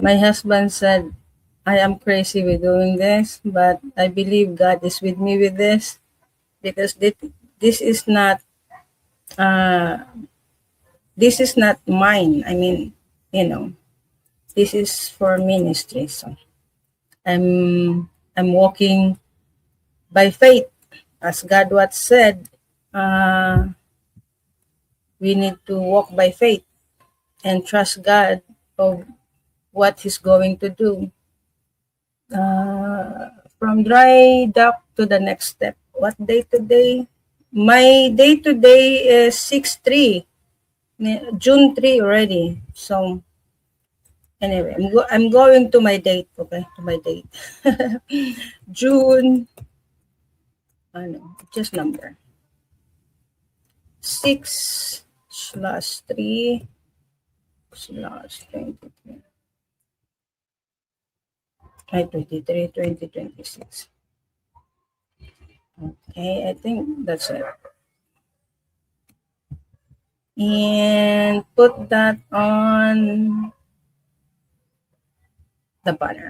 My husband said, I am crazy with doing this, but I believe God is with me with this because this is not uh, this is not mine. I mean, you know, this is for ministry. So I'm walking by faith, as God what said. We need to walk by faith and trust God of what He's going to do. From dry dock to the next step. What day today? My day today is 6/3, June 3 already. So anyway, I'm going to my date. Okay, to my date. June, just number 6/3/23. 23, 2026. Okay, I think that's it. And put that on the banner.